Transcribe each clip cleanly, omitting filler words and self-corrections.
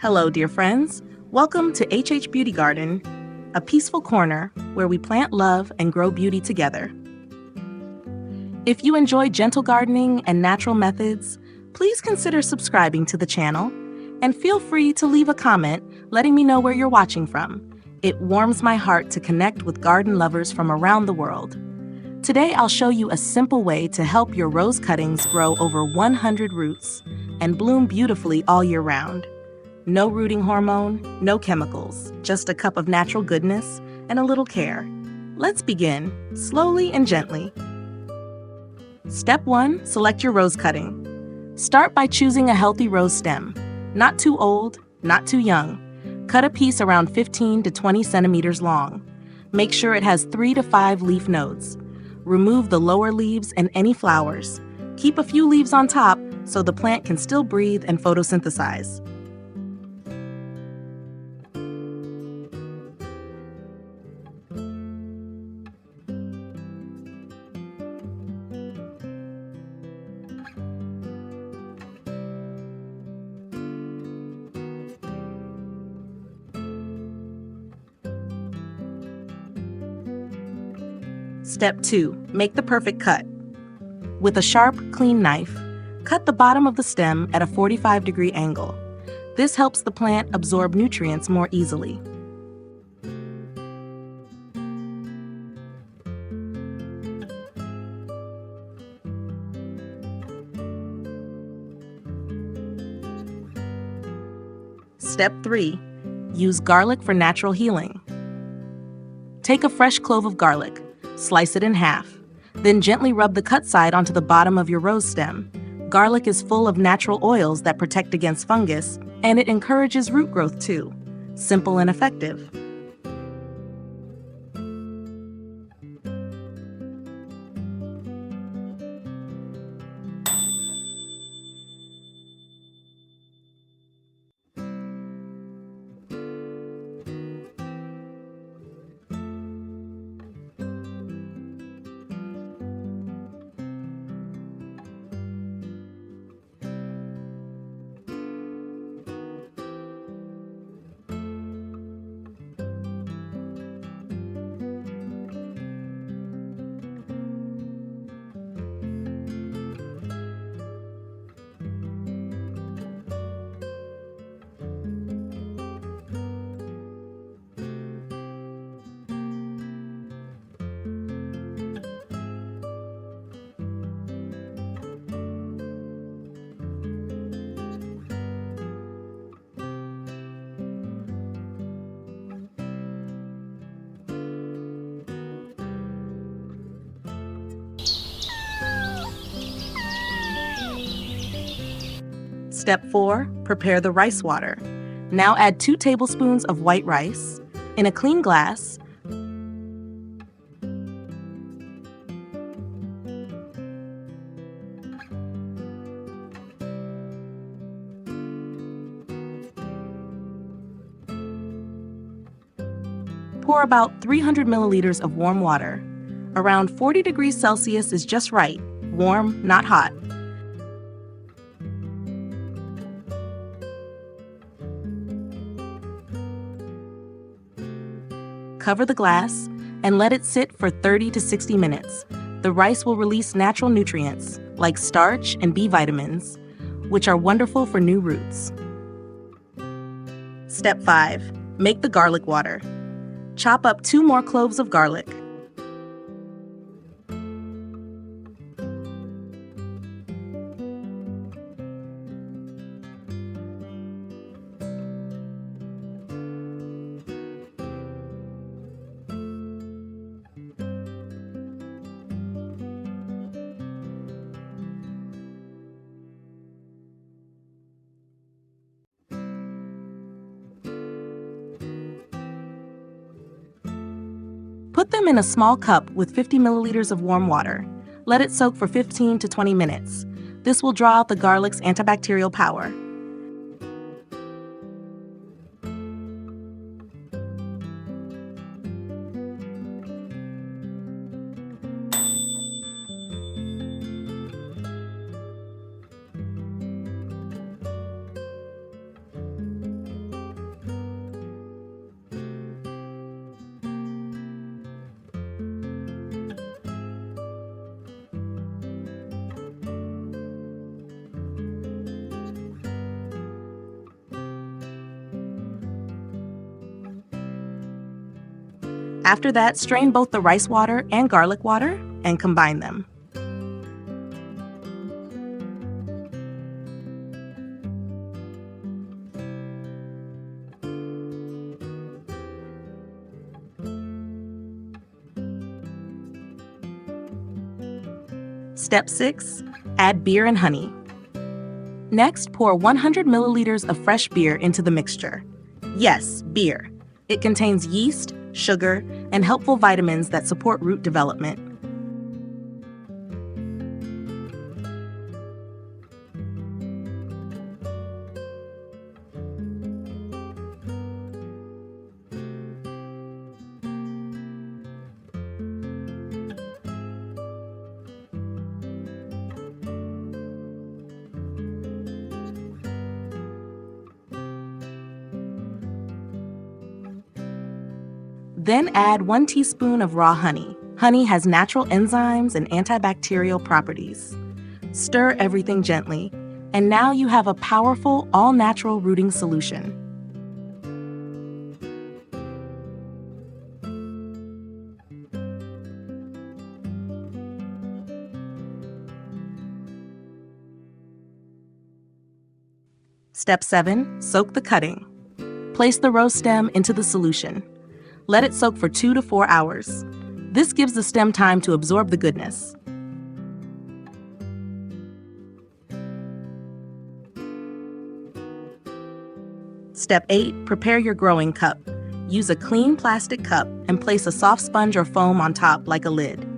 Hello, dear friends. Welcome to HH Beauty Garden, a peaceful corner where we plant love and grow beauty together. If you enjoy gentle gardening and natural methods, please consider subscribing to the channel and feel free to leave a comment letting me know where you're watching from. It warms my heart to connect with garden lovers from around the world. Today, I'll show you a simple way to help your rose cuttings grow over 100 roots and bloom beautifully all year round. No rooting hormone, no chemicals, just a cup of natural goodness and a little care. Let's begin, slowly and gently. Step 1, select your rose cutting. Start by choosing a healthy rose stem. Not too old, not too young. Cut a piece around 15 to 20 centimeters long. Make sure it has 3 to 5 leaf nodes. Remove the lower leaves and any flowers. Keep a few leaves on top so the plant can still breathe and photosynthesize. Step 2. Make the perfect cut. With a sharp, clean knife, cut the bottom of the stem at a 45-degree angle. This helps the plant absorb nutrients more easily. Step 3. Use garlic for natural healing. Take a fresh clove of garlic. Slice it in half. Then gently rub the cut side onto the bottom of your rose stem. Garlic is full of natural oils that protect against fungus, and it encourages root growth too. Simple and effective. Step 4. Prepare the rice water. Now add 2 tablespoons of white rice in a clean glass. Pour about 300 milliliters of warm water. Around 40 degrees Celsius is just right, warm, not hot. Cover the glass and let it sit for 30 to 60 minutes. The rice will release natural nutrients like starch and B vitamins, which are wonderful for new roots. Step 5. Make the garlic water. Chop up 2 more cloves of garlic. Put them in a small cup with 50 milliliters of warm water. Let it soak for 15 to 20 minutes. This will draw out the garlic's antibacterial power. After that, strain both the rice water and garlic water and combine them. Step 6. Add beer and honey. Next, pour 100 milliliters of fresh beer into the mixture. Yes, beer. It contains yeast, sugar, and helpful vitamins that support root development. Then add 1 teaspoon of raw honey. Honey has natural enzymes and antibacterial properties. Stir everything gently, and now you have a powerful, all-natural rooting solution. Step 7. Soak the cutting. Place the rose stem into the solution. Let it soak for 2 to 4 hours. This gives the stem time to absorb the goodness. Step 8. Prepare your growing cup. Use a clean plastic cup and place a soft sponge or foam on top like a lid.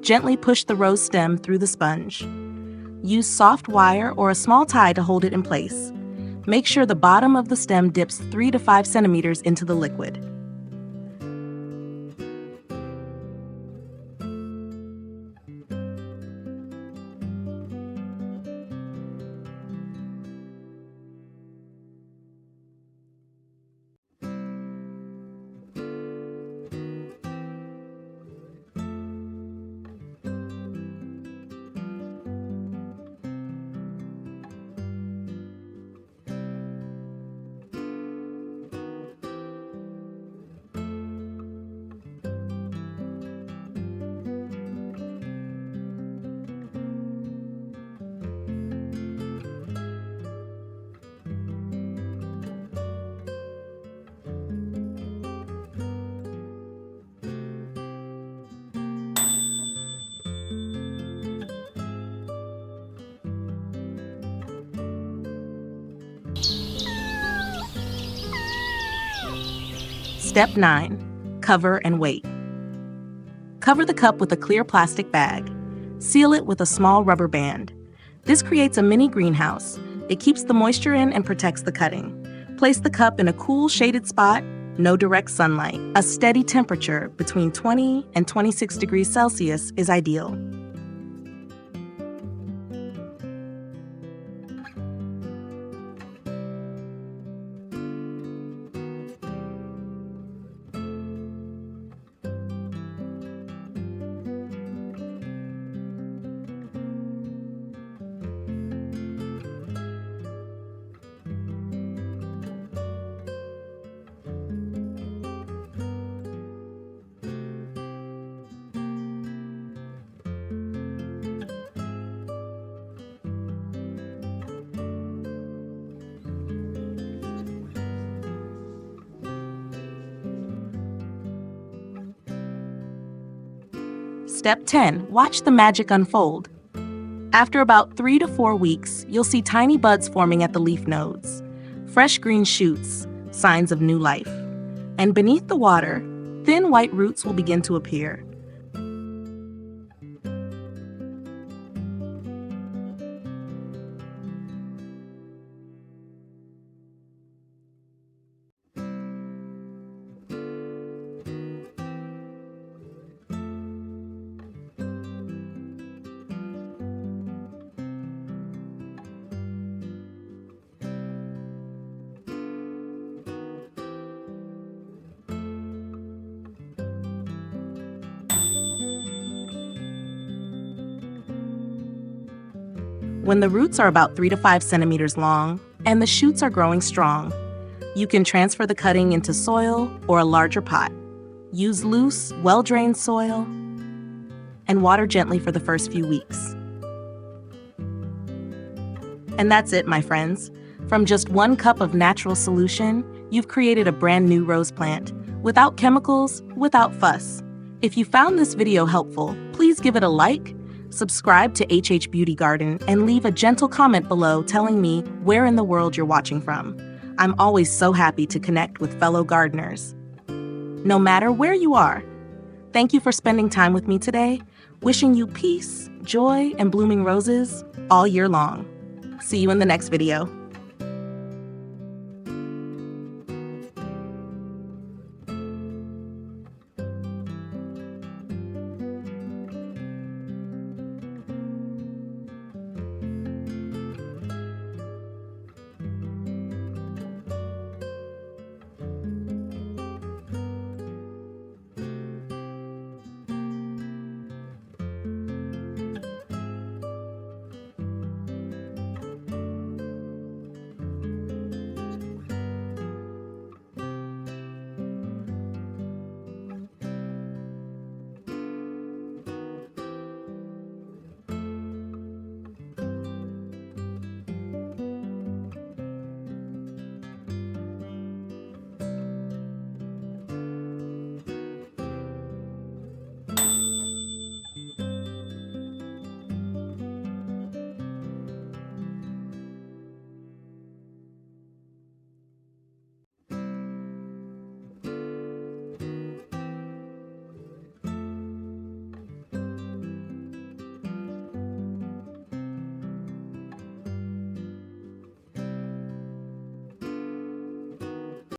Gently push the rose stem through the sponge. Use soft wire or a small tie to hold it in place. Make sure the bottom of the stem dips 3 to 5 centimeters into the liquid. Step 9. Cover and wait. Cover the cup with a clear plastic bag. Seal it with a small rubber band. This creates a mini greenhouse. It keeps the moisture in and protects the cutting. Place the cup in a cool, shaded spot, no direct sunlight. A steady temperature between 20 and 26 degrees Celsius is ideal. Step 10. Watch the magic unfold. After about 3 to 4 weeks, you'll see tiny buds forming at the leaf nodes. Fresh green shoots, signs of new life. And beneath the water, thin white roots will begin to appear. When the roots are about 3 to 5 centimeters long and the shoots are growing strong, you can transfer the cutting into soil or a larger pot. Use loose, well-drained soil and water gently for the first few weeks. And that's it, my friends. From just 1 cup of natural solution, you've created a brand new rose plant, without chemicals, without fuss. If you found this video helpful, please give it a like, subscribe to HH Beauty Garden, and leave a gentle comment below telling me where in the world you're watching from. I'm always so happy to connect with fellow gardeners. No matter where you are, thank you for spending time with me today. Wishing you peace, joy, and blooming roses all year long. See you in the next video.